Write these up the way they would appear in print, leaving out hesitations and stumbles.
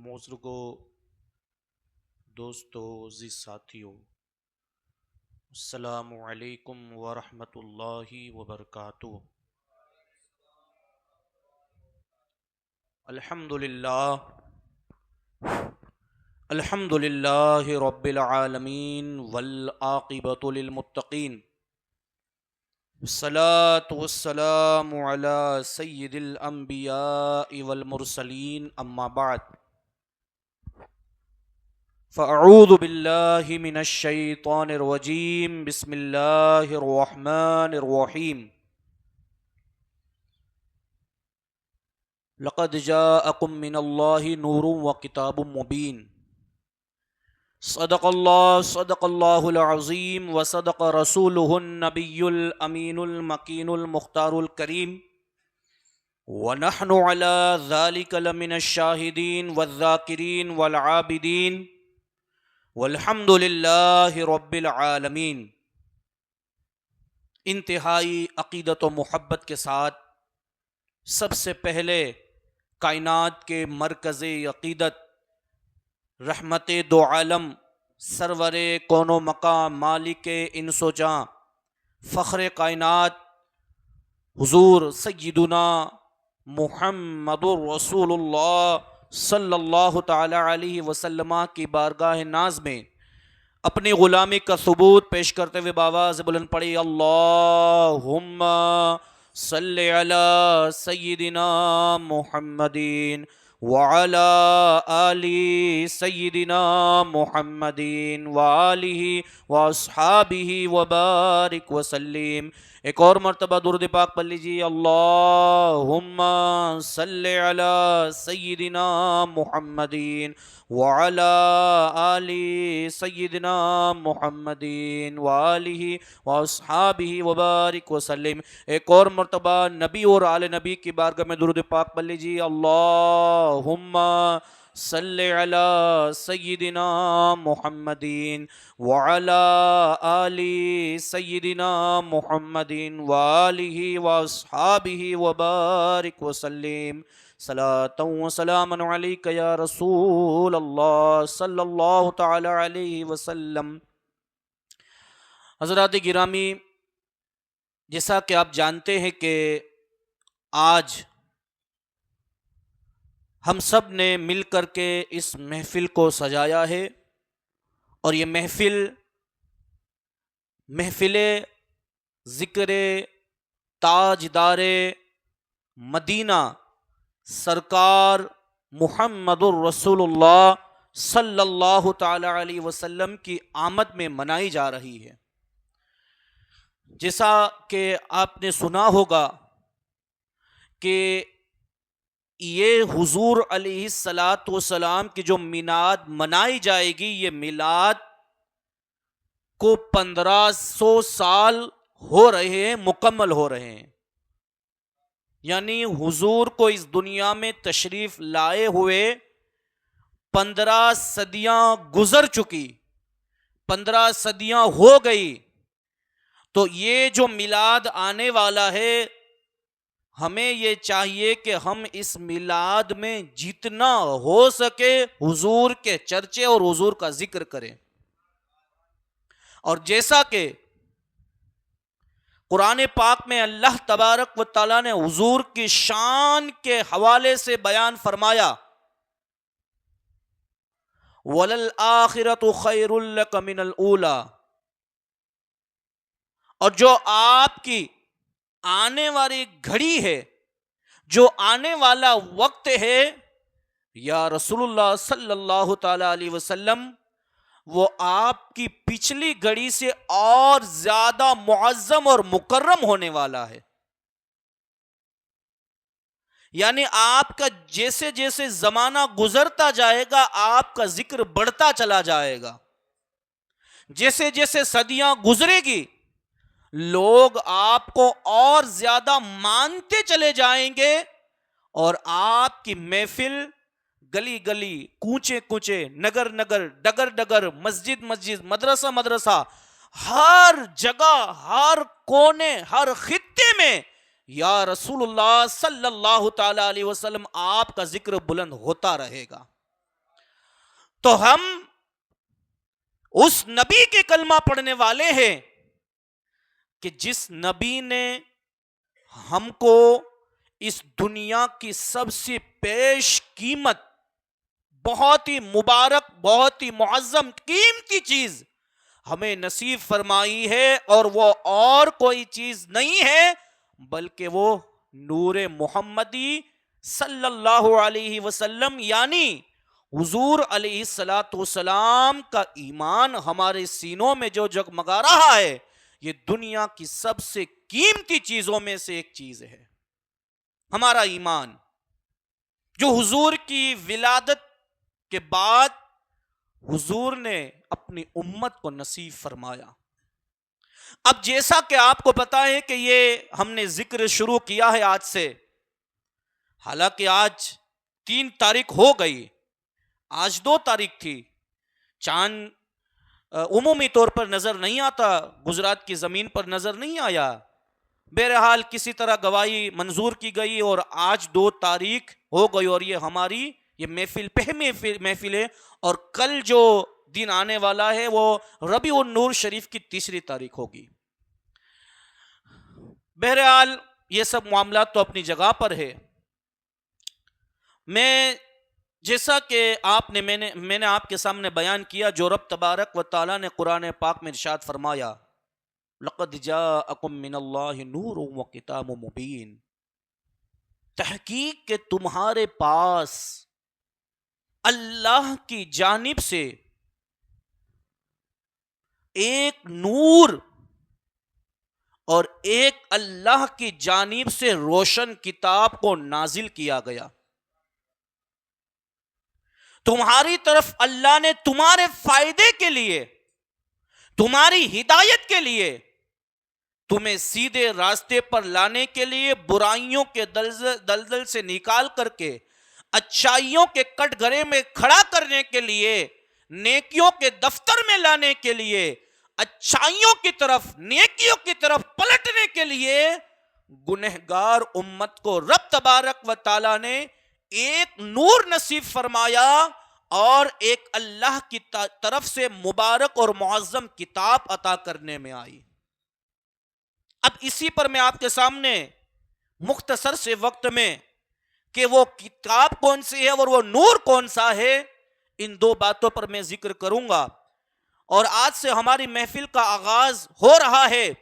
بزرگوں، دوستوں، عزیز ساتھیوں، السلام علیکم ورحمۃ اللہ وبرکاتہ۔ الحمد للہ الحمد للہ رب العالمین والعاقبۃ للمتقین، الصلاۃ والسلام علی سید الانبیاء والمرسلین، اما بعد فاعوذ باللہ من الشیطان الرجیم، بسم اللہ الرحمن الرحیم۔ لقد جاءکم من اللہ نور وکتاب مبین، صدق اللہ العظیم وصدق رسولہ النبی الامین المکین المختار الکریم، ونحن علی ذلک لمن الشاہدین والذاکرین والعابدین، والحمد للہ رب العالمین۔ انتہائی عقیدت و محبت کے ساتھ سب سے پہلے کائنات کے مرکز عقیدت، رحمت دو عالم، سرور کون و مقام، مالک انس و جاں، فخر کائنات حضور سیدنا محمد رسول اللہ صلی اللہ تعالی علیہ وسلم کی بارگاہ ناز میں اپنی غلامی کا ثبوت پیش کرتے ہوئے بآواز بلند پڑھی، اللہم صلی علی سیدنا محمد وعلی آل سیدنا محمد وآلہ واصحابہ وبارک وسلم۔ ایک اور مرتبہ درود پاک پڑھ لیجیے، اللہم صلی علی سیدنا محمد وعلی آل سیدنا محمد وآلہ واصحابہ وبارک وسلم۔ ایک اور مرتبہ نبی اور آل نبی کی بارگاہ میں درود پاک پڑھ لیجیے، اللہم صلی علی سیدنا محمد وعلی آل سیدنا محمد وآلہ واصحابہ وبارک وسلم۔ صلاۃ و سلام علیک یا رسول اللہ صلی اللہ تعالی علیہ وسلم۔ حضرات گرامی، جیسا کہ آپ جانتے ہیں کہ آج ہم سب نے مل کر کے اس محفل کو سجایا ہے، اور یہ محفل ذکر تاجدار مدینہ سرکار محمد الرسول اللہ صلی اللہ تعالی علیہ وسلم کی آمد میں منائی جا رہی ہے۔ جیسا کہ آپ نے سنا ہوگا کہ یہ حضور علیہ السلام کی جو میلاد منائی جائے گی، یہ میلاد کو 1500 سال ہو رہے ہیں، مکمل ہو رہے ہیں۔ یعنی حضور کو اس دنیا میں تشریف لائے ہوئے 15 صدیاں گزر چکی، 15 صدیاں ہو گئی، تو یہ جو میلاد آنے والا ہے، ہمیں یہ چاہیے کہ ہم اس میلاد میں جتنا ہو سکے حضور کے چرچے اور حضور کا ذکر کریں۔ اور جیسا کہ قرآن پاک میں اللہ تبارک و تعالیٰ نے حضور کی شان کے حوالے سے بیان فرمایا، وَلَلْآخِرَةُ خَيْرٌ لَكَ مِنَ الْأُولَى، اور جو آپ کی آنے والی گھڑی ہے، جو آنے والا وقت ہے، یا رسول اللہ صلی اللہ تعالی علیہ وسلم، وہ آپ کی پچھلی گھڑی سے اور زیادہ معظم اور مکرم ہونے والا ہے۔ یعنی آپ کا جیسے جیسے زمانہ گزرتا جائے گا، آپ کا ذکر بڑھتا چلا جائے گا۔ جیسے جیسے صدیاں گزرے گی، لوگ آپ کو اور زیادہ مانتے چلے جائیں گے، اور آپ کی محفل گلی گلی، کوچے کوچے، نگر نگر، ڈگر ڈگر، مسجد مسجد، مدرسہ مدرسہ، ہر جگہ، ہر کونے، ہر خطے میں یا رسول اللہ صلی اللہ تعالی علیہ وسلم آپ کا ذکر بلند ہوتا رہے گا۔ تو ہم اس نبی کے کلمہ پڑھنے والے ہیں کہ جس نبی نے ہم کو اس دنیا کی سب سے پیش قیمت، بہت ہی مبارک، بہت ہی معظم قیمتی چیز ہمیں نصیب فرمائی ہے، اور وہ اور کوئی چیز نہیں ہے بلکہ وہ نور محمدی صلی اللہ علیہ وسلم، یعنی حضور علیہ الصلاۃ والسلام کا ایمان ہمارے سینوں میں جو جگمگا رہا ہے، یہ دنیا کی سب سے قیمتی چیزوں میں سے ایک چیز ہے، ہمارا ایمان، جو حضور کی ولادت کے بعد حضور نے اپنی امت کو نصیب فرمایا۔ اب جیسا کہ آپ کو پتا ہے کہ یہ ہم نے ذکر شروع کیا ہے آج سے، حالانکہ آج 3 تاریخ ہو گئی، آج 2 تاریخ تھی، چاند عمومی طور پر نظر نہیں آتا، گجرات کی زمین پر نظر نہیں آیا، بہرحال کسی طرح گواہی منظور کی گئی اور آج 2 تاریخ ہو گئی، اور یہ ہماری یہ محفل پہمی محفل ہے، اور کل جو دن آنے والا ہے وہ ربیع النور شریف کی 3 تاریخ ہوگی۔ بہرحال یہ سب معاملات تو اپنی جگہ پر ہے۔ میں جیسا کہ میں نے آپ کے سامنے بیان کیا، جو رب تبارک و تعالیٰ نے قرآن پاک میں ارشاد فرمایا، لقد جاءکم من اللہ نور و کتاب مبین، تحقیق کہ تمہارے پاس اللہ کی جانب سے ایک نور اور ایک اللہ کی جانب سے روشن کتاب کو نازل کیا گیا۔ تمہاری طرف اللہ نے تمہارے فائدے کے لیے، تمہاری ہدایت کے لیے، تمہیں سیدھے راستے پر لانے کے لیے، برائیوں کے دلدل سے نکال کر کے اچھائیوں کے کٹ گھرے میں کھڑا کرنے کے لیے، نیکیوں کے دفتر میں لانے کے لیے، اچھائیوں کی طرف، نیکیوں کی طرف پلٹنے کے لیے گنہگار امت کو رب تبارک و تعالی نے ایک نور نصیب فرمایا اور ایک اللہ کی طرف سے مبارک اور معظم کتاب عطا کرنے میں آئی۔ اب اسی پر میں آپ کے سامنے مختصر سے وقت میں کہ وہ کتاب کون سی ہے اور وہ نور کون سا ہے، ان 2 باتوں پر میں ذکر کروں گا۔ اور آج سے ہماری محفل کا آغاز ہو رہا ہے،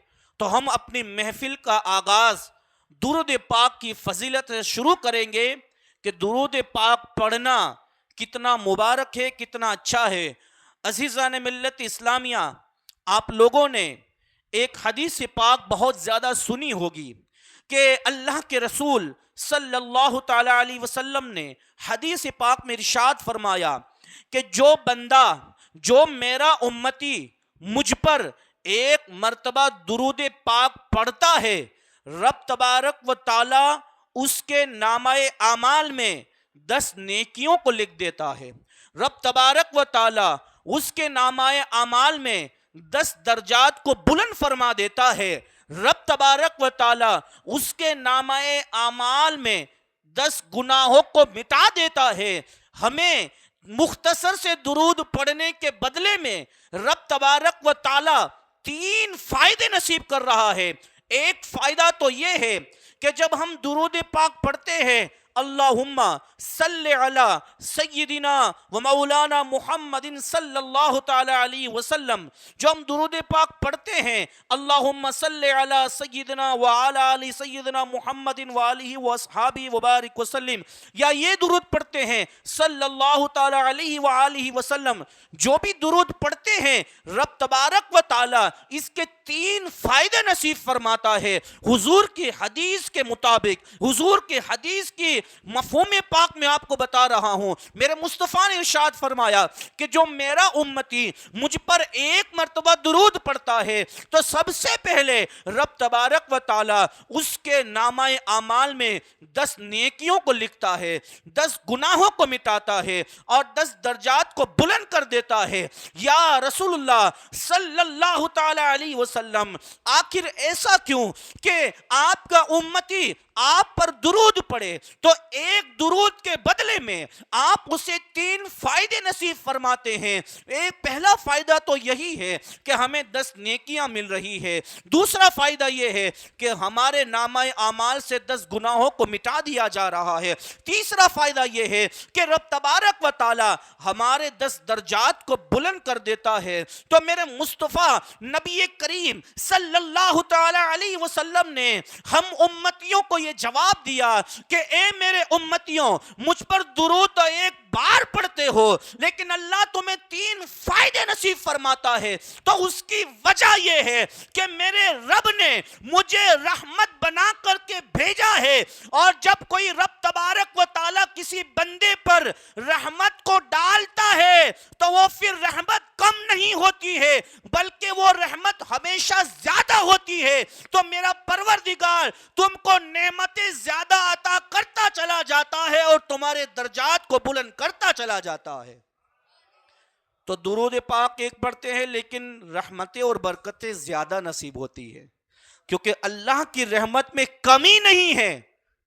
تو ہم اپنی محفل کا آغاز درود پاک کی فضیلت سے شروع کریں گے کہ درود پاک پڑھنا کتنا مبارک ہے، کتنا اچھا ہے۔ عزیزان ملت اسلامیہ، آپ لوگوں نے ایک حدیث پاک بہت زیادہ سنی ہوگی کہ اللہ کے رسول صلی اللہ تعالی علیہ وسلم نے حدیث پاک میں ارشاد فرمایا کہ جو بندہ، جو میرا امتی مجھ پر ایک مرتبہ درود پاک پڑھتا ہے، رب تبارک و تعالی اس کے نامہ اعمال میں 10 نیکیوں کو لکھ دیتا ہے۔ رب تبارک و تعالی اس کے نامہ اعمال میں 10 درجات کو بلند فرما دیتا ہے۔ رب تبارک و تعالی اس کے نامہ اعمال میں 10 گناہوں کو مٹا دیتا ہے۔ ہمیں مختصر سے درود پڑھنے کے بدلے میں رب تبارک و تعالی 3 فائدے نصیب کر رہا ہے۔ ایک فائدہ تو یہ ہے کہ جب ہم درود پاک پڑھتے ہیں، اللہم صلی علی سیدنا و مولانا محمد صلی اللہ تعالی علیہ وسلم، جو ہم درود پاک پڑھتے ہیں، اللہم صلی علی سیدنا و علی آل سیدنا محمد و آلہ و اصحابہ وبارک وسلم، یا یہ درود پڑھتے ہیں صلی اللہ تعالی علیہ وآلہ وسلم، جو بھی درود پڑھتے ہیں رب تبارک و تعالی اس کے 3 فائدے نصیب فرماتا ہے۔ حضور کی حدیث کے مطابق، حضور کے حدیث کی مفہوم پاک میں آپ کو بتا رہا ہوں، میرے مصطفیٰ نے ارشاد فرمایا کہ جو میرا امتی مجھ پر ایک مرتبہ درود پڑھتا ہے تو سب سے پہلے رب تبارک و تعالی اس کے نامہ اعمال میں 10 نیکیوں کو لکھتا ہے، 10 گناہوں کو مٹاتا ہے اور 10 درجات کو بلند کر دیتا ہے۔ یا رسول اللہ صلی اللہ تعالی علیہ وسلم، آخر ایسا کیوں کہ آپ کا امتی آپ پر درود پڑے تو ایک درود کے بدلے میں آپ اسے 3 فائدے نصیب فرماتے ہیں. ایک پہلا فائدہ تو یہی ہے کہ ہمیں 10 نیکیاں مل رہی ہے. دوسرا فائدہ یہ ہے کہ ہمارے نامہ اعمال سے 10 گناہوں کو مٹا دیا جا رہا ہے. تیسرا فائدہ یہ ہے کہ رب تبارک و تعالی ہمارے 10 درجات کو بلند کر دیتا ہے. تو میرے مصطفیٰ نبی کریم صلی اللہ تعالی علیہ وسلم نے ہم امتیوں کو یہ جواب دیا کہ اے میرے امتیوں، مجھ پر درود تو ایک بار پڑھتے ہو لیکن اللہ تمہیں 3 فائدے نصیب فرماتا ہے. تو اس کی وجہ یہ ہے کہ میرے رب نے مجھے رحمت بنا کر کے بھیجا ہے، اور جب کوئی رب تبارک و تعالیٰ کسی بندے پر رحمت کو ڈالتا ہے تو وہ پھر رحمت کم نہیں ہوتی ہے بلکہ وہ رحمت ہمیشہ زیادہ ہوتی ہے. تو میرا پروردگار تم کو نعمتیں زیادہ عطا کرتا چلا جاتا ہے اور تمہارے درجات کو بلند کرتا چلا جاتا ہے. تو درود پاک ایک پڑھتے ہیں لیکن رحمتیں اور برکتیں زیادہ نصیب ہوتی ہے، کیونکہ اللہ کی رحمت میں کمی نہیں ہے،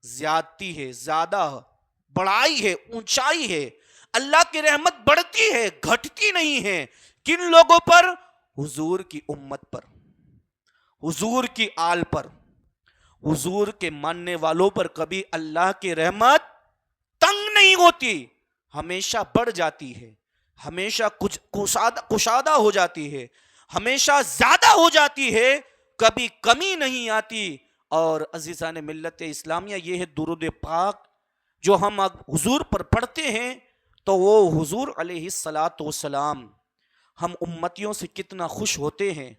زیادتی ہے، زیادہ بڑائی ہے، اونچائی ہے. اللہ کی رحمت بڑھتی ہے، گھٹتی نہیں ہے. کن لوگوں پر؟ حضور کی امت پر، حضور کی آل پر، حضور کے ماننے والوں پر کبھی اللہ کی رحمت تنگ نہیں ہوتی، ہمیشہ بڑھ جاتی ہے، ہمیشہ کچھ کشادہ ہو جاتی ہے، ہمیشہ زیادہ ہو جاتی ہے، کبھی کمی نہیں آتی. اور عزیزان ملت اسلامیہ، یہ ہے درود پاک جو ہم حضور پر پڑھتے ہیں. تو وہ حضور علیہ السلام ہم امتیوں سے کتنا خوش ہوتے ہیں.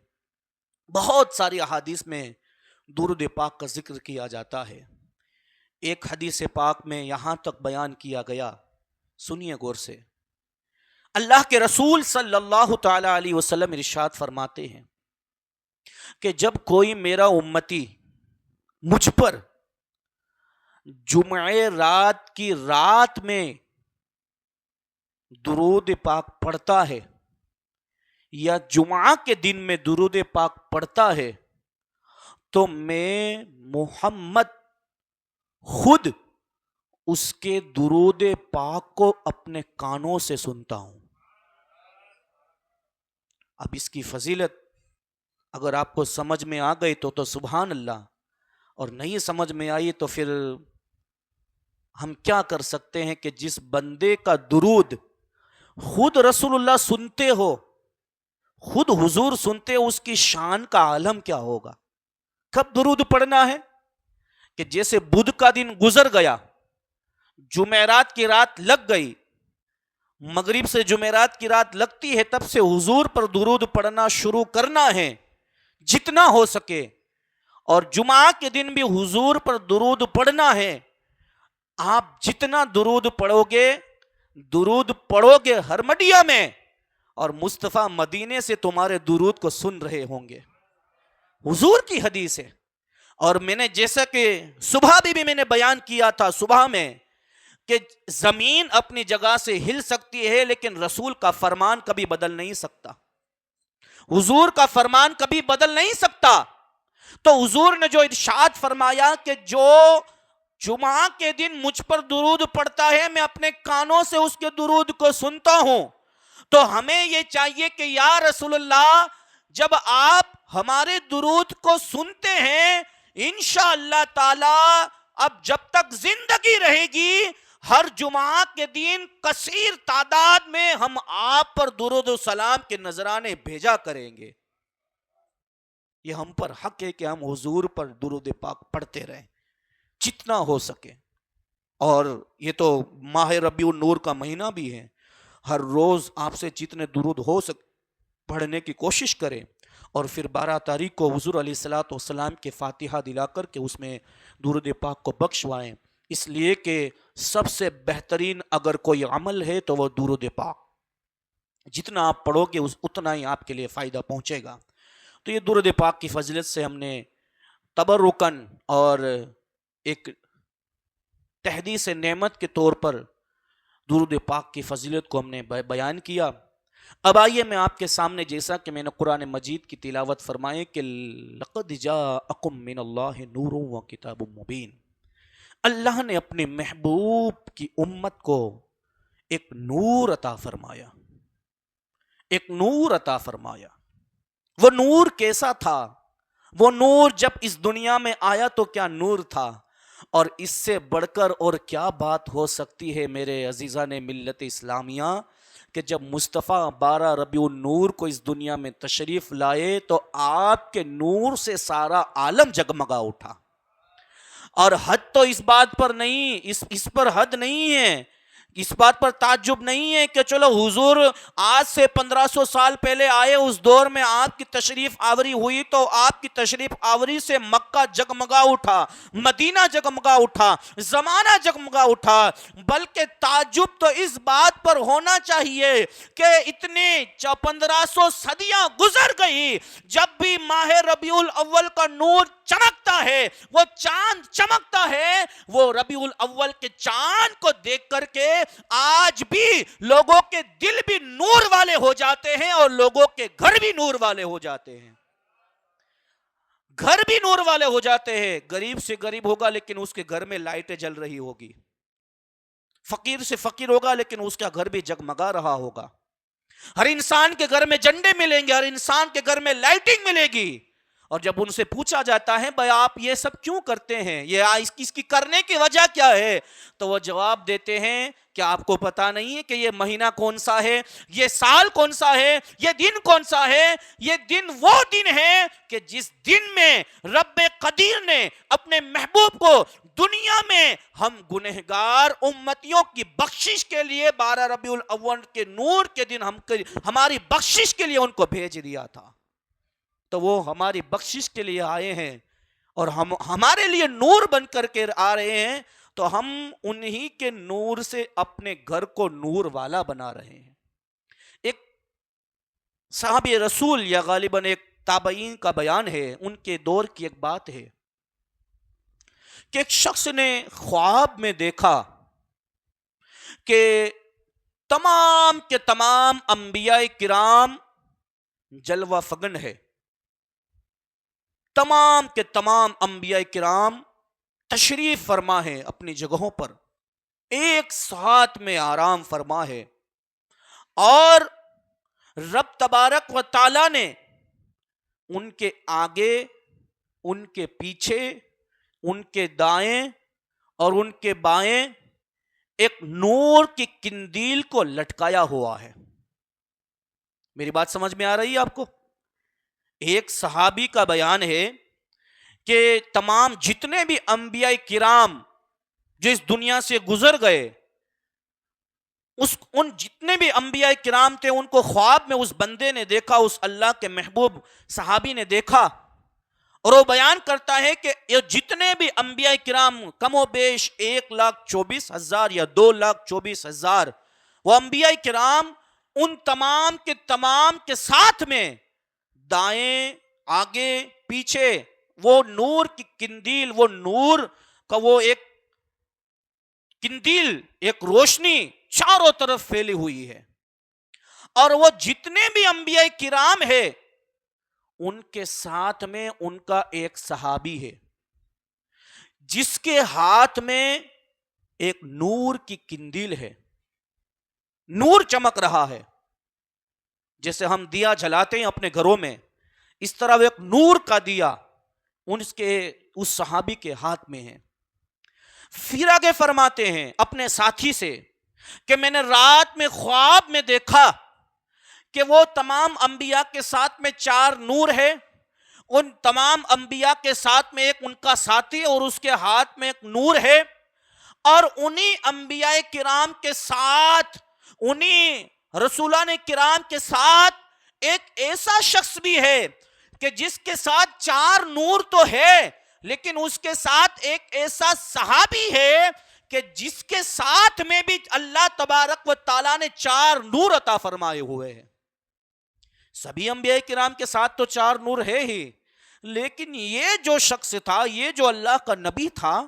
بہت ساری احادیث میں درود پاک کا ذکر کیا جاتا ہے. ایک حدیث پاک میں یہاں تک بیان کیا گیا، سنیے غور سے. اللہ کے رسول صلی اللہ تعالی علیہ وسلم ارشاد فرماتے ہیں کہ جب کوئی میرا امتی مجھ پر جمعہ رات کی رات میں درود پاک پڑھتا ہے یا جمعہ کے دن میں درود پاک پڑھتا ہے تو میں محمد خود اس کے درود پاک کو اپنے کانوں سے سنتا ہوں. اب اس کی فضیلت اگر آپ کو سمجھ میں آ گئی تو سبحان اللہ، اور نہیں سمجھ میں آئی تو پھر ہم کیا کر سکتے ہیں کہ جس بندے کا درود خود رسول اللہ سنتے ہو، خود حضور سنتے ہو، اس کی شان کا عالم کیا ہوگا. کب درود پڑھنا ہے؟ کہ جیسے بدھ کا دن گزر گیا، جمعرات کی رات لگ گئی، مغرب سے جمعرات کی رات لگتی ہے، تب سے حضور پر درود پڑھنا شروع کرنا ہے جتنا ہو سکے. اور جمعہ کے دن بھی حضور پر درود پڑھنا ہے. آپ جتنا درود پڑھو گے ہرمڈیا میں، اور مصطفیٰ مدینے سے تمہارے درود کو سن رہے ہوں گے. حضور کی حدیث ہے. اور میں نے جیسا کہ صبح بھی میں نے بیان کیا تھا صبح میں کہ زمین اپنی جگہ سے ہل سکتی ہے لیکن رسول کا فرمان کبھی بدل نہیں سکتا، حضور کا فرمان کبھی بدل نہیں سکتا. تو حضور نے جو ارشاد فرمایا کہ جو جمعہ کے دن مجھ پر درود پڑتا ہے میں اپنے کانوں سے اس کے درود کو سنتا ہوں، تو ہمیں یہ چاہیے کہ یا رسول اللہ جب آپ ہمارے درود کو سنتے ہیں انشاءاللہ تعالی اب جب تک زندگی رہے گی ہر جمعہ کے دن کثیر تعداد میں ہم آپ پر درود و سلام کے نذرانے بھیجا کریں گے. یہ ہم پر حق ہے کہ ہم حضور پر درود پاک پڑھتے رہیں جتنا ہو سکے. اور یہ تو ماہ ربیع النور کا مہینہ بھی ہے، ہر روز آپ سے جتنے درود ہو سکے پڑھنے کی کوشش کریں. اور پھر 12 تاریخ کو حضور علیہ السلام کے فاتحہ دلا کر کے اس میں درود پاک کو بخشوائیں، اس لیے کہ سب سے بہترین اگر کوئی عمل ہے تو وہ درود پاک. جتنا آپ پڑھو گے اتنا ہی آپ کے لیے فائدہ پہنچے گا. تو یہ درود پاک کی فضیلت سے ہم نے تبرکن اور ایک تحدیث نعمت کے طور پر درود پاک کی فضیلت کو ہم نے بیان کیا. اب آئیے میں آپ کے سامنے جیسا کہ میں نے قرآن مجید کی تلاوت فرمائے کہ لقد جاءکم من اللہ نور و کتاب مبین، اللہ نے اپنے محبوب کی امت کو ایک نور عطا فرمایا، ایک نور عطا فرمایا۔ وہ نور کیسا تھا؟ وہ نور جب اس دنیا میں آیا تو کیا نور تھا، اور اس سے بڑھ کر اور کیا بات ہو سکتی ہے میرے عزیزان ملت اسلامیہ، کہ جب مصطفیٰ 12 ربیع النور کو اس دنیا میں تشریف لائے تو آپ کے نور سے سارا عالم جگمگا اٹھا۔ اور حد تو اس بات پر نہیں، اس پر حد نہیں ہے، اس بات پر تعجب نہیں ہے کہ چلو حضور آج سے 1500 سال پہلے آئے، اس دور میں آپ کی تشریف آوری ہوئی تو آپ کی تشریف آوری سے مکہ جگمگا اٹھا، مدینہ جگمگا اٹھا، زمانہ جگمگا اٹھا۔ بلکہ تعجب تو اس بات پر ہونا چاہیے کہ اتنے 1500 صدیاں گزر گئی، جب بھی ماہ ربیع الاول کا نور چمکتا ہے، وہ چاند چمکتا ہے، وہ ربیع الاول کے چاند کو دیکھ کر کے آج بھی لوگوں کے دل بھی نور والے ہو جاتے ہیں اور لوگوں کے گھر بھی نور والے ہو جاتے ہیں، گھر بھی نور والے ہو جاتے ہیں۔ غریب سے غریب ہوگا لیکن اس کے گھر میں لائٹیں جل رہی ہوگی، فقیر سے فقیر ہوگا لیکن اس کا گھر بھی جگمگا رہا ہوگا۔ ہر انسان کے گھر میں جھنڈے ملیں گے، ہر انسان کے گھر میں لائٹنگ ملے گی۔ اور جب ان سے پوچھا جاتا ہے بھائی آپ یہ سب کیوں کرتے ہیں، یہ اس کی کرنے کی وجہ کیا ہے، تو وہ جواب دیتے ہیں کہ آپ کو پتا نہیں ہے کہ یہ مہینہ کون سا ہے، یہ سال کون سا ہے، یہ دن کون سا ہے؟ یہ دن وہ دن ہے کہ جس دن میں رب قدیر نے اپنے محبوب کو دنیا میں ہم گنہگار امتیوں کی بخشش کے لیے 12 ربیع الاول کے نور کے دن ہماری بخشش کے لیے ان کو بھیج دیا تھا۔ تو وہ ہماری بخشش کے لیے آئے ہیں اور ہمارے لیے نور بن کر کے آ رہے ہیں، تو ہم انہی کے نور سے اپنے گھر کو نور والا بنا رہے ہیں۔ ایک صحابی رسول یا غالباً ایک تابعین کا بیان ہے، ان کے دور کی ایک بات ہے کہ ایک شخص نے خواب میں دیکھا کہ تمام کے تمام انبیاء کرام جلوہ فگن ہے، تمام کے تمام انبیاء کرام تشریف فرما ہے اپنی جگہوں پر، ایک ساتھ میں آرام فرما ہے، اور رب تبارک و تعالی نے ان کے آگے، ان کے پیچھے، ان کے دائیں اور ان کے بائیں ایک نور کی قندیل کو لٹکایا ہوا ہے۔ میری بات سمجھ میں آ رہی ہے آپ کو؟ ایک صحابی کا بیان ہے کہ تمام جتنے بھی انبیاء کرام جو اس دنیا سے گزر گئے، ان جتنے بھی انبیاء کرام تھے ان کو خواب میں اس بندے نے دیکھا، اس اللہ کے محبوب صحابی نے دیکھا، اور وہ بیان کرتا ہے کہ یہ جتنے بھی انبیاء کرام کم و بیش 1,24,000 یا 2,24,000 وہ انبیاء کرام ان تمام کے ساتھ میں دائیں، آگے، پیچھے وہ نور کی قندیل، وہ نور کا وہ ایک قندیل، ایک روشنی چاروں طرف پھیلی ہوئی ہے، اور وہ جتنے بھی انبیاء کرام ہیں ان کے ساتھ میں ان کا ایک صحابی ہے جس کے ہاتھ میں ایک نور کی قندیل ہے، نور چمک رہا ہے۔ جیسے ہم دیا جلاتے ہیں اپنے گھروں میں، اس طرح وہ ایک نور کا دیا اس صحابی کے ہاتھ میں ہے۔ پھر آگے فرماتے ہیں اپنے ساتھی سے کہ میں نے رات میں خواب میں دیکھا کہ وہ تمام انبیاء کے ساتھ میں 4 نور ہے، ان تمام انبیاء کے ساتھ میں ایک ان کا ساتھی اور اس کے ہاتھ میں ایک نور ہے، اور انہی انبیاء کرام کے ساتھ، انہی رسولان کرام کے ساتھ ایک ایسا شخص بھی ہے کہ جس کے ساتھ 4 نور تو ہے، لیکن اس کے ساتھ ایک ایسا صحابی ہے کہ جس کے ساتھ میں بھی اللہ تبارک و تعالیٰ نے 4 نور عطا فرمائے ہوئے ہیں۔ سبھی انبیاء کرام کے ساتھ تو 4 نور ہے ہی، لیکن یہ جو شخص تھا، یہ جو اللہ کا نبی تھا،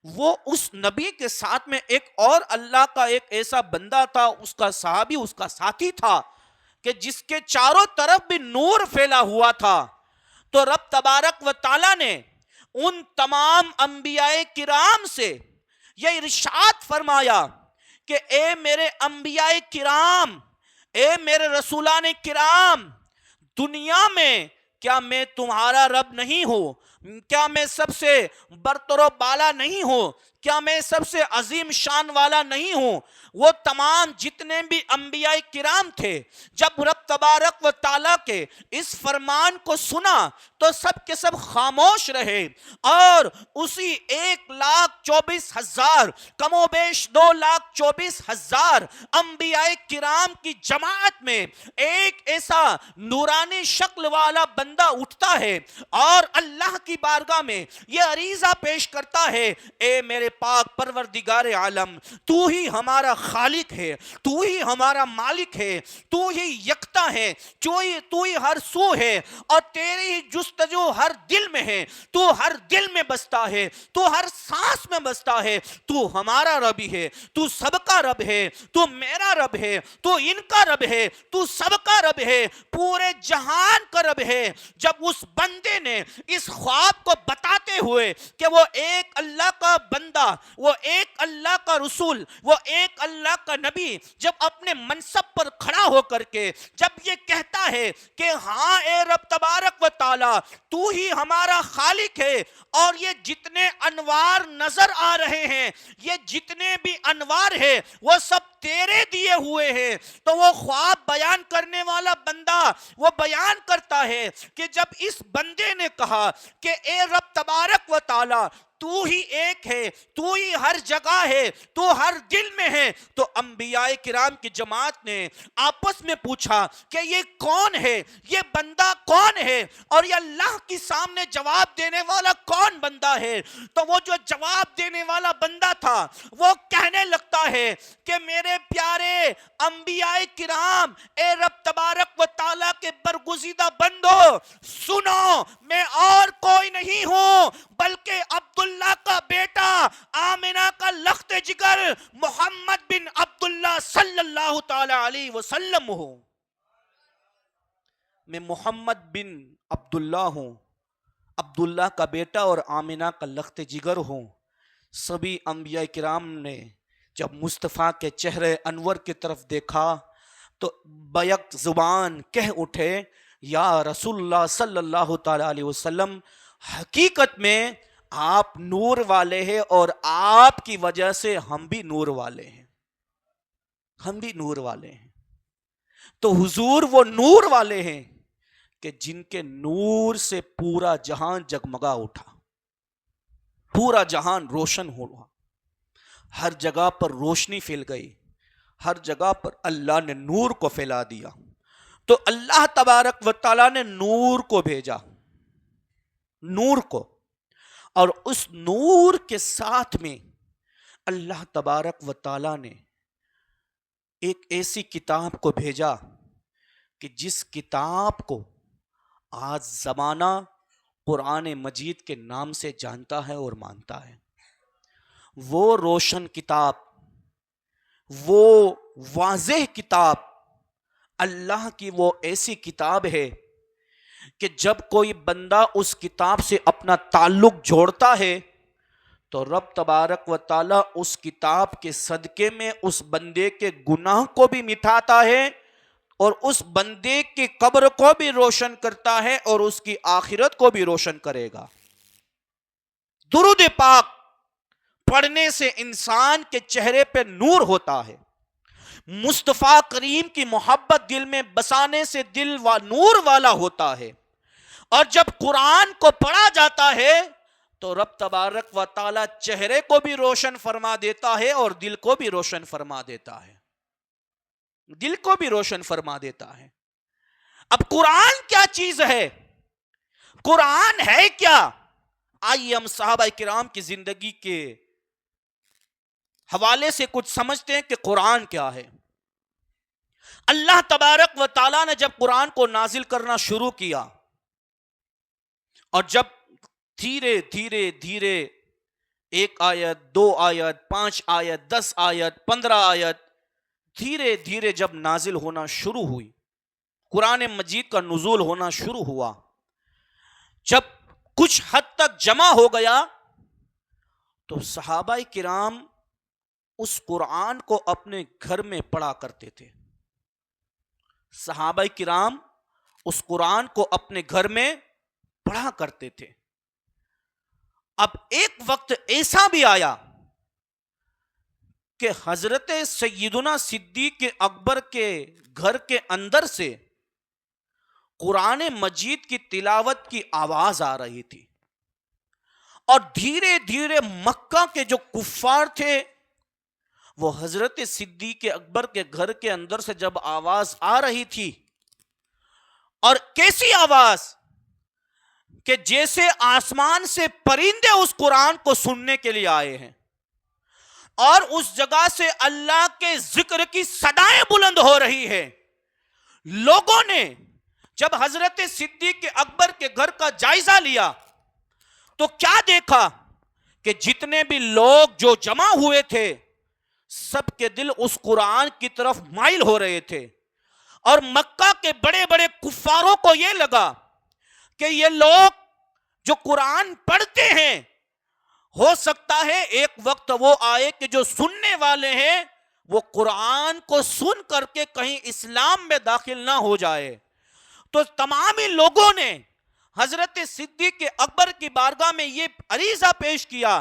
وہ اس نبی کے ساتھ میں ایک اور اللہ کا ایک ایسا بندہ تھا، اس کا صحابی، اس کا ساتھی تھا کہ جس کے چاروں طرف بھی نور پھیلا ہوا تھا۔ تو رب تبارک و تعالیٰ نے ان تمام انبیاء کرام سے یہ ارشاد فرمایا کہ اے میرے انبیاء کرام، اے میرے رسولان کرام، دنیا میں کیا میں تمہارا رب نہیں ہوں؟ کیا میں سب سے برتر و بالا نہیں ہوں؟ کیا میں سب سے عظیم شان والا نہیں ہوں؟ وہ تمام جتنے بھی انبیاء کرام تھے، جب رب تبارک و تعالیٰ کے اس فرمان کو سنا تو سب کے سب خاموش رہے، اور اسی 1,24,000 کم و بیش 2,24,000 انبیاء کرام کی جماعت میں ایک ایسا نورانی شکل والا بندہ اٹھتا ہے اور اللہ کی بارگاہ میں یہ عریضہ پیش کرتا ہے، اے میرے پاک پروردگار عالم، تو ہی ہمارا خالق ہے، تو ہی ہمارا مالک ہے، تو ہی یکتا ہے، تو ہی ہر سو ہے، اور تیری ہی جستجو ہر دل میں ہے، تو ہر دل میں بستا ہے، تو ہر سانس میں بستا ہے، تو ہمارا رب ہے، تو سب کا رب ہے، تو میرا رب ہے، تو ان کا رب ہے، تو سب کا رب ہے، پورے جہان کا رب ہے۔ جب اس بندے نے اس خواب کو بتاتے ہوئے کہ وہ ایک اللہ کا بندہ، وہ ایک اللہ کا رسول، وہ ایک اللہ کا نبی جب اپنے منصب پر کھڑا ہو کر کے جب یہ کہتا ہے کہ ہاں اے رب تبارک و تعالی، تو ہی ہمارا خالق ہے، اور یہ جتنے انوار نظر آ رہے ہیں، یہ جتنے بھی انوار ہیں وہ سب تیرے دیے ہوئے ہیں، تو وہ خواب بیان کرنے والا بندہ وہ بیان کرتا ہے کہ جب اس بندے نے کہا کہ اے رب تبارک و تعالی، تو ہی ایک ہے، تو ہی ہر جگہ ہے، تو ہر دل میں ہے، تو انبیاء کرام کی جماعت نے آپس میں پوچھا کہ یہ کون ہے، یہ بندہ کون ہے، اور یہ اللہ کی سامنے جواب دینے والا کون بندہ ہے؟ تو وہ جو جواب دینے والا بندہ تھا وہ کہنے لگتا ہے کہ میرے پیارے انبیاء کرام، اے رب تبارک و تعالیٰ کے برگزیدہ بندو، سنو، میں اور کوئی نہیں ہوں بلکہ عبداللہ کا بیٹا، آمنہ کا لخت جگر، محمد بن عبداللہ صلی اللہ تعالی علیہ وسلم ہوں۔ میں محمد بن عبداللہ ہوں، عبداللہ کا بیٹا اور آمنہ کا لخت جگر ہوں۔ سبھی انبیاء کرام نے جب مصطفیٰ کے چہرے انور کی طرف دیکھا تو بیک زبان کہہ اٹھے، یا رسول اللہ صلی اللہ تعالی علیہ وسلم، حقیقت میں آپ نور والے ہیں، اور آپ کی وجہ سے ہم بھی نور والے ہیں، ہم بھی نور والے ہیں۔ تو حضور وہ نور والے ہیں کہ جن کے نور سے پورا جہان جگمگا اٹھا، پورا جہان روشن ہوا، ہر جگہ پر روشنی پھیل گئی، ہر جگہ پر اللہ نے نور کو پھیلا دیا۔ تو اللہ تبارک و تعالیٰ نے نور کو بھیجا، نور کو، اور اس نور کے ساتھ میں اللہ تبارک و تعالیٰ نے ایک ایسی کتاب کو بھیجا کہ جس کتاب کو آج زمانہ قرآن مجید کے نام سے جانتا ہے اور مانتا ہے۔ وہ روشن کتاب، وہ واضح کتاب، اللہ کی وہ ایسی کتاب ہے کہ جب کوئی بندہ اس کتاب سے اپنا تعلق جوڑتا ہے تو رب تبارک و تعالیٰ اس کتاب کے صدقے میں اس بندے کے گناہ کو بھی مٹاتا ہے، اور اس بندے کی قبر کو بھی روشن کرتا ہے، اور اس کی آخرت کو بھی روشن کرے گا۔ درود پاک پڑھنے سے انسان کے چہرے پہ نور ہوتا ہے، مصطفیٰ کریم کی محبت دل میں بسانے سے دل نور والا ہوتا ہے، اور جب قرآن کو پڑھا جاتا ہے تو رب تبارک و تعالیٰ چہرے کو بھی روشن فرما دیتا ہے اور دل کو بھی روشن فرما دیتا ہے، دل کو بھی روشن فرما دیتا ہے۔ اب قرآن کیا چیز ہے؟ قرآن ہے کیا؟ آئیے ہم صحابہ کرام کی زندگی کے حوالے سے کچھ سمجھتے ہیں کہ قرآن کیا ہے۔ اللہ تبارک و تعالیٰ نے جب قرآن کو نازل کرنا شروع کیا، اور جب دھیرے دھیرے دھیرے 1 آیت، 2 آیت، 5 آیت، 10 آیت، 15 آیت دھیرے دھیرے جب نازل ہونا شروع ہوئی، قرآن مجید کا نزول ہونا شروع ہوا، جب کچھ حد تک جمع ہو گیا تو صحابہ کرام اس قرآن کو اپنے گھر میں پڑھا کرتے تھے. صحابہ کرام اس قرآن کو اپنے گھر میں پڑھا کرتے تھے. اب ایک وقت ایسا بھی آیا کہ حضرت سیدنا صدیق اکبر کے گھر کے اندر سے قرآن مجید کی تلاوت کی آواز آ رہی تھی، اور دھیرے دھیرے مکہ کے جو کفار تھے وہ حضرت صدیق اکبر کے گھر کے اندر سے جب آواز آ رہی تھی، اور کیسی آواز کہ جیسے آسمان سے پرندے اس قرآن کو سننے کے لیے آئے ہیں، اور اس جگہ سے اللہ کے ذکر کی صدائیں بلند ہو رہی ہے. لوگوں نے جب حضرت صدیق اکبر کے گھر کا جائزہ لیا تو کیا دیکھا کہ جتنے بھی لوگ جو جمع ہوئے تھے سب کے دل اس قرآن کی طرف مائل ہو رہے تھے، اور مکہ کے بڑے بڑے کفاروں کو یہ لگا کہ یہ لوگ جو قرآن پڑھتے ہیں ہو سکتا ہے ایک وقت وہ آئے کہ جو سننے والے ہیں وہ قرآن کو سن کر کے کہیں اسلام میں داخل نہ ہو جائے. تو تمام لوگوں نے حضرت صدیق اکبر کی بارگاہ میں یہ عریضہ پیش کیا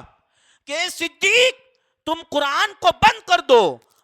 کہ اے صدیق تم قرآن کو بند کر دو.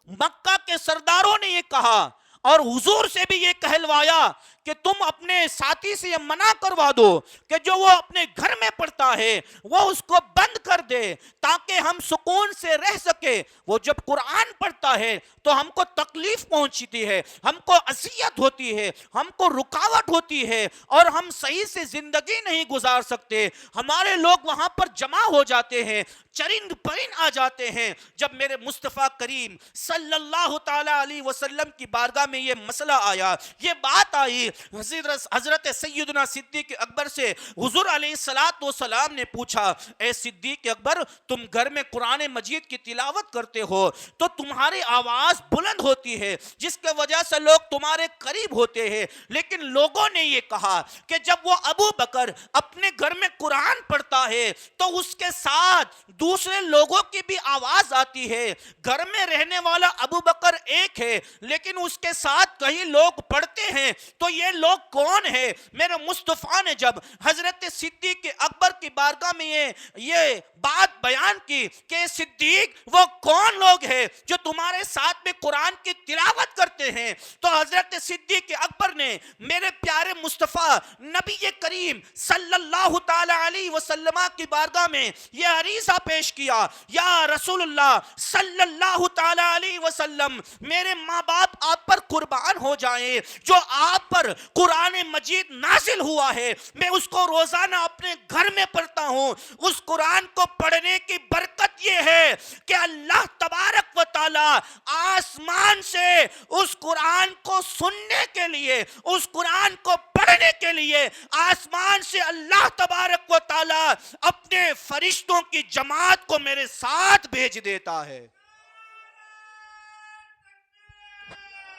مکہ کے سرداروں نے یہ کہا اور حضور سے بھی یہ کہلوایا کہ تم اپنے ساتھی سے یہ منع کروا دو کہ جو وہ اپنے گھر میں پڑھتا ہے وہ اس کو بند کر دے تاکہ ہم سکون سے رہ سکے. وہ جب قرآن پڑھتا ہے تو ہم کو تکلیف پہنچتی ہے، ہم کو اذیت ہوتی ہے، ہم کو رکاوٹ ہوتی ہے، اور ہم صحیح سے زندگی نہیں گزار سکتے. ہمارے لوگ وہاں پر جمع ہو جاتے ہیں، چرند پرند آ جاتے ہیں. جب میرے مصطفیٰ کریم صلی اللہ تعالی علیہ وسلم کی بارگاہ میں یہ مسئلہ آیا، یہ بات آئی، حضرت سیدنا صدیق اکبر سے حضور علیہ السلام نے پوچھا اے صدیق اکبر تم گھر میں قرآن مجید کی تلاوت کرتے ہو تو تمہاری آواز بلند ہوتی ہے جس کی وجہ سے لوگ تمہارے قریب ہوتے ہیں، لیکن لوگوں نے یہ کہا کہ جب وہ ابو بکر اپنے گھر میں قرآن پڑھتا ہے تو اس کے ساتھ دوسرے لوگوں کی بھی آواز آتی ہے. گھر میں رہنے والا ابو بکر ایک ہے لیکن اس کے ساتھ کئی لوگ پڑھتے ہیں، تو یہ لوگ کون ہیں؟ میرے مصطفیٰ نے جب حضرت صدیق اکبر کی بارگاہ میں یہ بات بیان کی کہ صدیق وہ کون لوگ ہیں جو تمہارے ساتھ میں قرآن کی تلاوت کرتے ہیں، تو حضرت صدیق اکبر نے میرے پیارے مصطفیٰ نبی کریم صلی اللہ تعالی علیہ وسلم کی بارگاہ میں یہ عریضہ پیش کیا، یا رسول اللہ صلی اللہ تعالی علیہ وسلم میرے ماں باپ آپ پر قربان ہو جائیں، جو آپ پر قرآن مجید نازل ہوا ہے میں اس کو روزانہ اپنے گھر میں پڑھتا ہوں. اس قرآن کو پڑھنے کی برکت یہ ہے کہ اللہ تبارک و تعالی آسمان سے اس قرآن کو سننے کے لیے، اس قرآن کو پڑھنے کے لیے آسمان سے اللہ تبارک و تعالی اپنے فرشتوں کی جماعت کو میرے ساتھ بھیج دیتا ہے.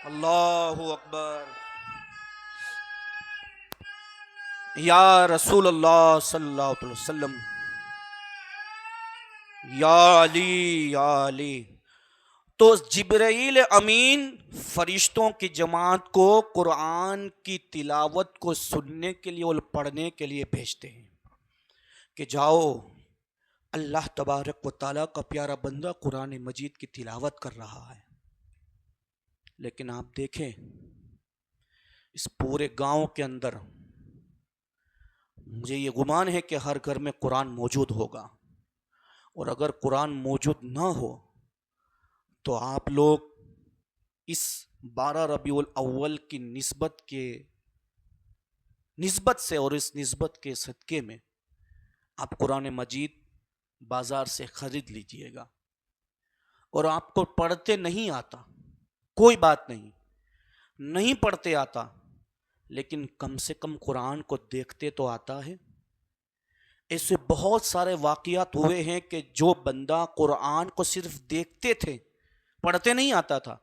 اللہ اکبر. یا رسول اللہ صلی اللہ علیہ وسلم، یا علی یا علی. تو جبرائیل امین فرشتوں کی جماعت کو قرآن کی تلاوت کو سننے کے لیے اور پڑھنے کے لیے بھیجتے ہیں کہ جاؤ اللہ تبارک و تعالیٰ کا پیارا بندہ قرآن مجید کی تلاوت کر رہا ہے. لیکن آپ دیکھیں اس پورے گاؤں کے اندر مجھے یہ گمان ہے کہ ہر گھر میں قرآن موجود ہوگا، اور اگر قرآن موجود نہ ہو تو آپ لوگ اس 12 ربیع الاول کی نسبت سے اور اس نسبت کے صدقے میں آپ قرآن مجید بازار سے خرید لیجئے گا. اور آپ کو پڑھتے نہیں آتا کوئی بات نہیں، نہیں پڑھتے آتا، لیکن کم سے کم قرآن کو دیکھتے تو آتا ہے. ایسے بہت سارے واقعات ہوئے ہیں کہ جو بندہ قرآن کو صرف دیکھتے تھے، پڑھتے نہیں آتا تھا،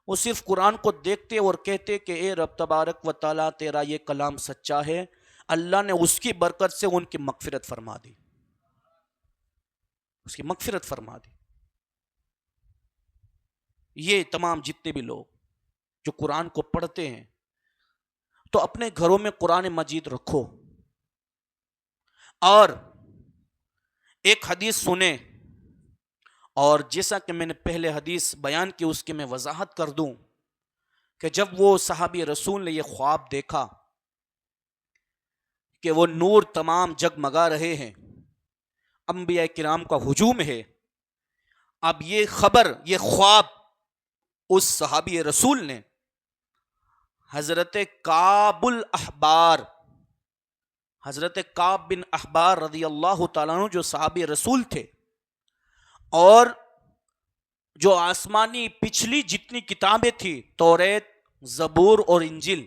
وہ صرف قرآن کو دیکھتے اور کہتے کہ اے رب تبارک و تعالیٰ تیرا یہ کلام سچا ہے، اللہ نے اس کی برکت سے ان کی مغفرت فرما دی. اس کی مغفرت فرما دی. یہ تمام جتنے بھی لوگ جو قرآن کو پڑھتے ہیں تو اپنے گھروں میں قرآن مجید رکھو اور ایک حدیث سنیں. اور جیسا کہ میں نے پہلے حدیث بیان کی اس کی میں وضاحت کر دوں کہ جب وہ صحابی رسول نے یہ خواب دیکھا کہ وہ نور تمام جگمگا رہے ہیں، انبیاء کرام کا ہجوم ہے، اب یہ خبر، یہ خواب اس صحابی رسول نے حضرت کعب الاحبار، حضرت کعب بن احبار رضی اللہ تعالیٰ عنہ جو صحابی رسول تھے اور جو آسمانی پچھلی جتنی کتابیں تھی، توریت، زبور اور انجیل،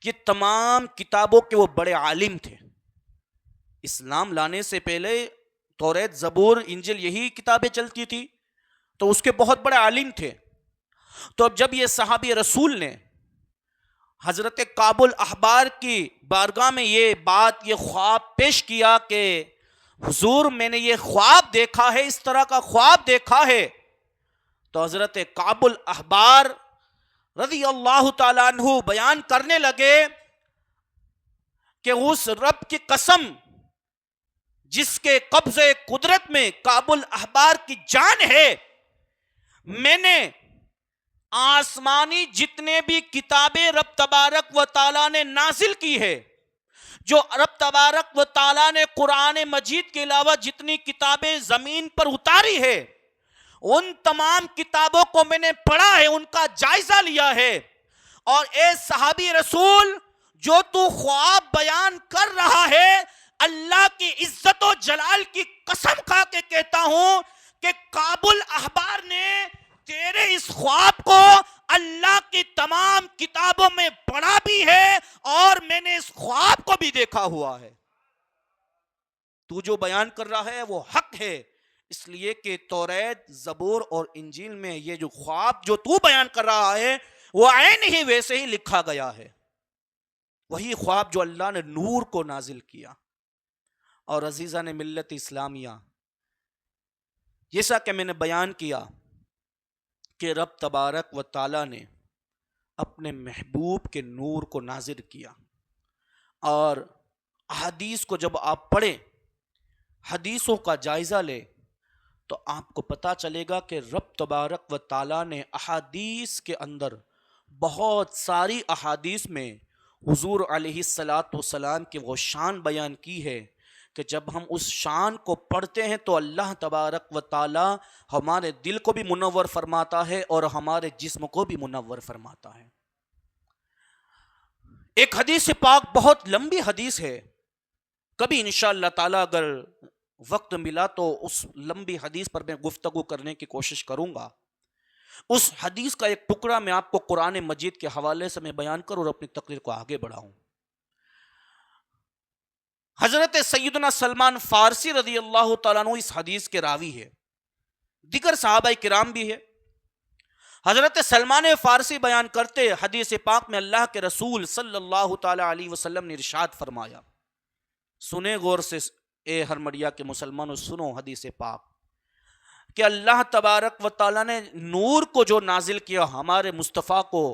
یہ تمام کتابوں کے وہ بڑے عالم تھے. اسلام لانے سے پہلے توریت، زبور، انجیل یہی کتابیں چلتی تھی، تو اس کے بہت بڑے عالم تھے. تو اب جب یہ صحابی رسول نے حضرت کعب الاحبار کی بارگاہ میں یہ بات، یہ خواب پیش کیا کہ حضور میں نے یہ خواب دیکھا ہے، اس طرح کا خواب دیکھا ہے، تو حضرت کعب الاحبار رضی اللہ تعالیٰ عنہ بیان کرنے لگے کہ اس رب کی قسم جس کے قبضے قدرت میں کعب الاحبار کی جان ہے، میں نے آسمانی جتنے بھی کتابیں رب تبارک و تعالیٰ نے نازل کی ہے، جو رب تبارک و تعالیٰ نے قرآن مجید کے علاوہ جتنی کتابیں زمین پر اتاری ہے، ان تمام کتابوں کو میں نے پڑھا ہے، ان کا جائزہ لیا ہے. اور اے صحابی رسول، جو تو خواب بیان کر رہا ہے، اللہ کی عزت و جلال کی قسم کھا کے کہتا ہوں کہ کعب الاحبار نے تیرے اس خواب کو اللہ کی تمام کتابوں میں پڑھا بھی ہے اور میں نے اس خواب کو بھی دیکھا ہوا ہے. تو جو بیان کر رہا ہے وہ حق ہے، اس لیے کہ توریت، زبور اور انجیل میں یہ جو خواب جو تو بیان کر رہا ہے وہ عین ہی ویسے ہی لکھا گیا ہے، وہی خواب جو اللہ نے نور کو نازل کیا. اور عزیزان ملت اسلامیہ، جیسا کہ میں نے بیان کیا کہ رب تبارک و تعالیٰ نے اپنے محبوب کے نور کو نازل کیا، اور احادیث کو جب آپ پڑھیں، حدیثوں کا جائزہ لیں، تو آپ کو پتا چلے گا کہ رب تبارک و تعالیٰ نے احادیث کے اندر بہت ساری احادیث میں حضور علیہ السلام کی وہ شان بیان کی ہے کہ جب ہم اس شان کو پڑھتے ہیں تو اللہ تبارک و تعالیٰ ہمارے دل کو بھی منور فرماتا ہے اور ہمارے جسم کو بھی منور فرماتا ہے. ایک حدیث پاک بہت لمبی حدیث ہے، کبھی انشاءاللہ تعالیٰ اگر وقت ملا تو اس لمبی حدیث پر میں گفتگو کرنے کی کوشش کروں گا. اس حدیث کا ایک ٹکڑا میں آپ کو قرآن مجید کے حوالے سے میں بیان کروں اور اپنی تقریر کو آگے بڑھاؤں. حضرت سیدنا سلمان فارسی رضی اللہ تعالیٰ عنہ اس حدیث کے راوی ہے، دیگر صحابہ کرام بھی ہے. حضرت سلمان فارسی بیان کرتے حدیث پاک میں اللہ کے رسول صلی اللہ تعالیٰ علیہ وسلم نے ارشاد فرمایا، سنیں غور سے اے ہرمڑیا کے مسلمانوں، سنو حدیث پاک کہ اللہ تبارک و تعالیٰ نے نور کو جو نازل کیا ہمارے مصطفیٰ کو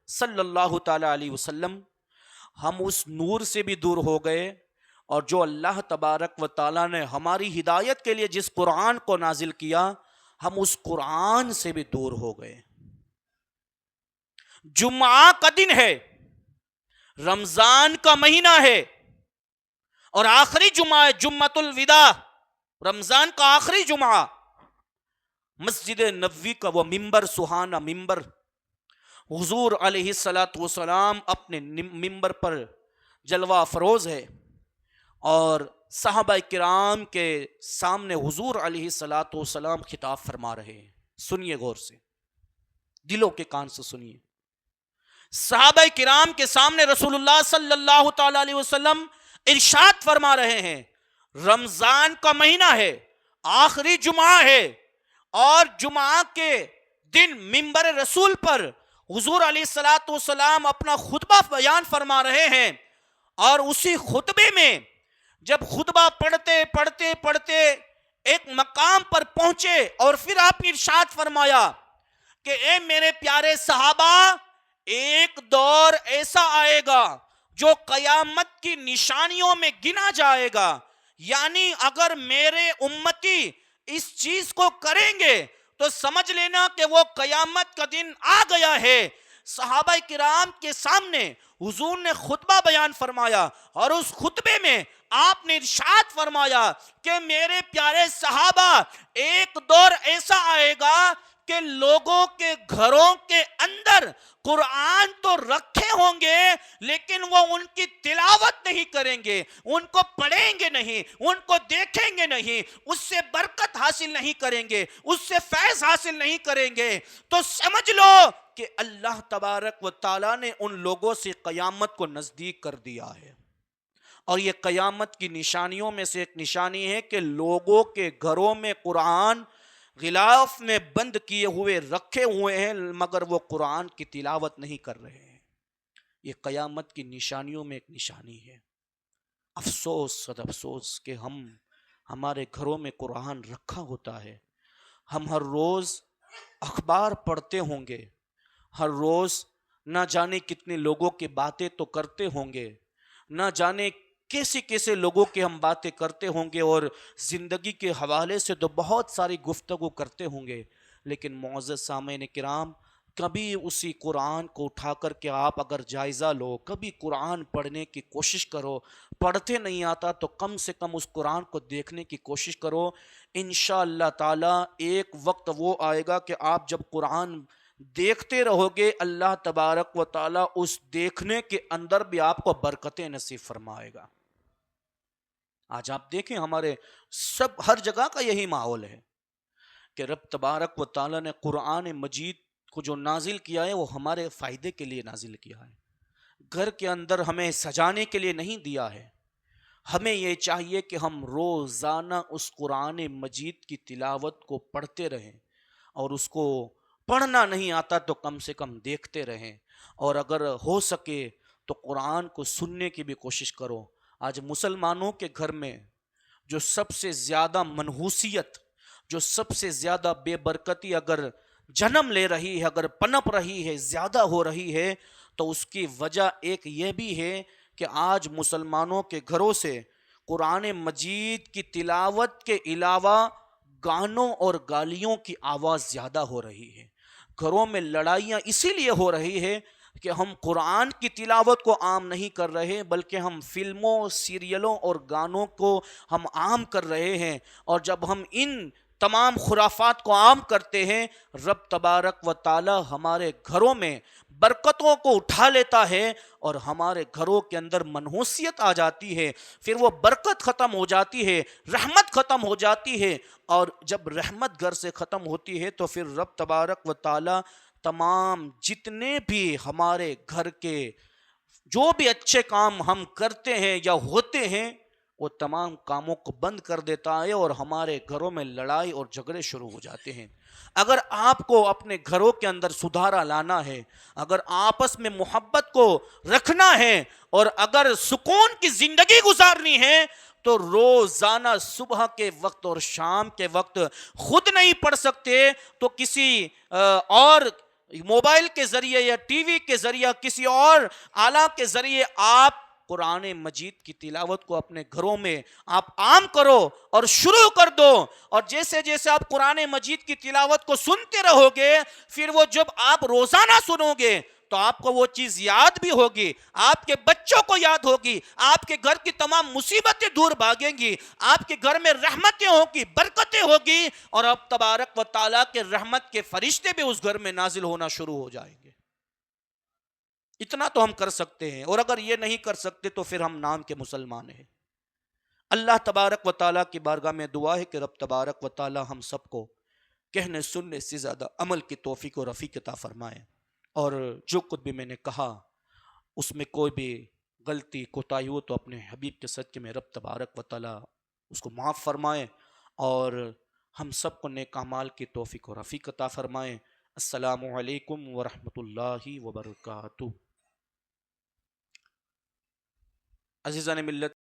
صلی اللہ تعالیٰ علیہ وسلم، ہم اس نور سے بھی دور ہو گئے، اور جو اللہ تبارک و تعالیٰ نے ہماری ہدایت کے لیے جس قرآن کو نازل کیا، ہم اس قرآن سے بھی دور ہو گئے. جمعہ کا دن ہے، رمضان کا مہینہ ہے، اور آخری جمعہ ہے، جمعۃ الوداع، رمضان کا آخری جمعہ. مسجد نبوی کا وہ ممبر، سہانا ممبر، حضور علیہ السلام اپنے ممبر پر جلوہ فروز ہے، اور صحابہ کرام کے سامنے حضور علیہ السلام خطاب فرما رہے ہیں. سنیے غور سے، دلوں کے کان سے سنیے. صحابہ کرام کے سامنے رسول اللہ صلی اللہ تعالی علیہ وسلم ارشاد فرما رہے ہیں، رمضان کا مہینہ ہے، آخری جمعہ ہے، اور جمعہ کے دن ممبر رسول پر حضور علیہ السلام اپنا خطبہ بیان فرما رہے ہیں. اور اسی خطبے میں جب خطبہ پڑھتے پڑھتے پڑھتے ایک مقام پر پہنچے اور پھر آپ نے ارشاد فرمایا کہ اے میرے پیارے صحابہ، ایک دور ایسا آئے گا جو قیامت کی نشانیوں میں گنا جائے گا، یعنی اگر میرے امتی اس چیز کو کریں گے تو سمجھ لینا کہ وہ قیامت کا دن آ گیا ہے۔ صحابہ کرام کے سامنے حضور نے خطبہ بیان فرمایا اور اس خطبے میں آپ نے ارشاد فرمایا کہ میرے پیارے صحابہ، ایک دور ایسا آئے گا کہ لوگوں کے گھروں کے اندر قرآن تو رکھے ہوں گے لیکن وہ ان کی تلاوت نہیں کریں گے، ان کو پڑھیں گے نہیں، ان کو دیکھیں گے نہیں، اس سے برکت حاصل نہیں کریں گے، اس سے فیض حاصل نہیں کریں گے، تو سمجھ لو کہ اللہ تبارک و تعالیٰ نے ان لوگوں سے قیامت کو نزدیک کر دیا ہے۔ اور یہ قیامت کی نشانیوں میں سے ایک نشانی ہے کہ لوگوں کے گھروں میں قرآن غلاف میں بند کیے ہوئے رکھے ہوئے ہیں مگر وہ قرآن کی تلاوت نہیں کر رہے ہیں۔ یہ قیامت کی نشانیوں میں ایک نشانی ہے۔ افسوس صد افسوس کہ ہمارے گھروں میں قرآن رکھا ہوتا ہے، ہم ہر روز اخبار پڑھتے ہوں گے، ہر روز نہ جانے کتنے لوگوں کی باتیں تو کرتے ہوں گے، نہ جانے کیسے کیسے لوگوں کے ہم باتیں کرتے ہوں گے، اور زندگی کے حوالے سے تو بہت ساری گفتگو کرتے ہوں گے، لیکن معزز سامعین کرام، کبھی اسی قرآن کو اٹھا کر کے آپ اگر جائزہ لو، کبھی قرآن پڑھنے کی کوشش کرو، پڑھتے نہیں آتا تو کم سے کم اس قرآن کو دیکھنے کی کوشش کرو۔ انشاءاللہ تعالی ایک وقت وہ آئے گا کہ آپ جب قرآن دیکھتے رہو گے، اللہ تبارک و تعالی اس دیکھنے کے اندر بھی آپ کو برکتیں نصیب فرمائے گا۔ آج آپ دیکھیں ہمارے ہر جگہ کا یہی ماحول ہے کہ رب تبارک و تعالی نے قرآن مجید کو جو نازل کیا ہے وہ ہمارے فائدے کے لیے نازل کیا ہے، گھر کے اندر ہمیں سجانے کے لیے نہیں دیا ہے۔ ہمیں یہ چاہیے کہ ہم روزانہ اس قرآن مجید کی تلاوت کو پڑھتے رہیں، اور اس کو پڑھنا نہیں آتا تو کم سے کم دیکھتے رہیں، اور اگر ہو سکے تو قرآن کو سننے کی بھی کوشش کرو۔ آج مسلمانوں کے گھر میں جو سب سے زیادہ منحوسیت، جو سب سے زیادہ بے برکتی اگر جنم لے رہی ہے، اگر پنپ رہی ہے، زیادہ ہو رہی ہے، تو اس کی وجہ ایک یہ بھی ہے کہ آج مسلمانوں کے گھروں سے قرآن مجید کی تلاوت کے علاوہ گانوں اور گالیوں کی آواز زیادہ ہو رہی ہے۔ گھروں میں لڑائیاں اسی لیے ہو رہی ہے کہ ہم قرآن کی تلاوت کو عام نہیں کر رہے، بلکہ ہم فلموں، سیریلوں اور گانوں کو ہم عام کر رہے ہیں، اور جب ہم ان تمام خرافات کو عام کرتے ہیں، رب تبارک و تعالی ہمارے گھروں میں برکتوں کو اٹھا لیتا ہے اور ہمارے گھروں کے اندر منحوسیت آ جاتی ہے، پھر وہ برکت ختم ہو جاتی ہے، رحمت ختم ہو جاتی ہے، اور جب رحمت گھر سے ختم ہوتی ہے تو پھر رب تبارک و تعالی تمام جتنے بھی ہمارے گھر کے جو بھی اچھے کام ہم کرتے ہیں یا ہوتے ہیں، وہ تمام کاموں کو بند کر دیتا ہے اور ہمارے گھروں میں لڑائی اور جھگڑے شروع ہو جاتے ہیں۔ اگر آپ کو اپنے گھروں کے اندر سدھارا لانا ہے، اگر آپس میں محبت کو رکھنا ہے، اور اگر سکون کی زندگی گزارنی ہے، تو روزانہ صبح کے وقت اور شام کے وقت خود نہیں پڑھ سکتے تو کسی اور موبائل کے ذریعے یا ٹی وی کے ذریعے، کسی اور آلہ کے ذریعے آپ قرآن مجید کی تلاوت کو اپنے گھروں میں آپ عام کرو اور شروع کر دو، اور جیسے جیسے آپ قرآن مجید کی تلاوت کو سنتے رہو گے، پھر وہ جب آپ روزانہ سنو گے تو آپ کو وہ چیز یاد بھی ہوگی، آپ کے بچوں کو یاد ہوگی، آپ کے گھر کی تمام مصیبتیں دور بھاگیں گی، آپ کے گھر میں رحمتیں ہوگی، برکتیں ہوگی، اور اب تبارک و تعالیٰ کے رحمت کے فرشتے بھی اس گھر میں نازل ہونا شروع ہو جائیں گے۔ اتنا تو ہم کر سکتے ہیں، اور اگر یہ نہیں کر سکتے تو پھر ہم نام کے مسلمان ہیں۔ اللہ تبارک و تعالیٰ کی بارگاہ میں دعا ہے کہ رب تبارک و تعالیٰ ہم سب کو کہنے سننے سے زیادہ عمل کی توفیق و رفیق عطا فرمائے، اور جو کچھ بھی میں نے کہا اس میں کوئی بھی غلطی کوتاہی ہو تو اپنے حبیب کے صدقے میں رب تبارک و تعالیٰ اس کو معاف فرمائے، اور ہم سب کو نیک اعمال کی توفیق و رفیق عطا فرمائے۔ السلام علیکم ورحمۃ اللہ وبرکاتہ۔ عزیزان ملت،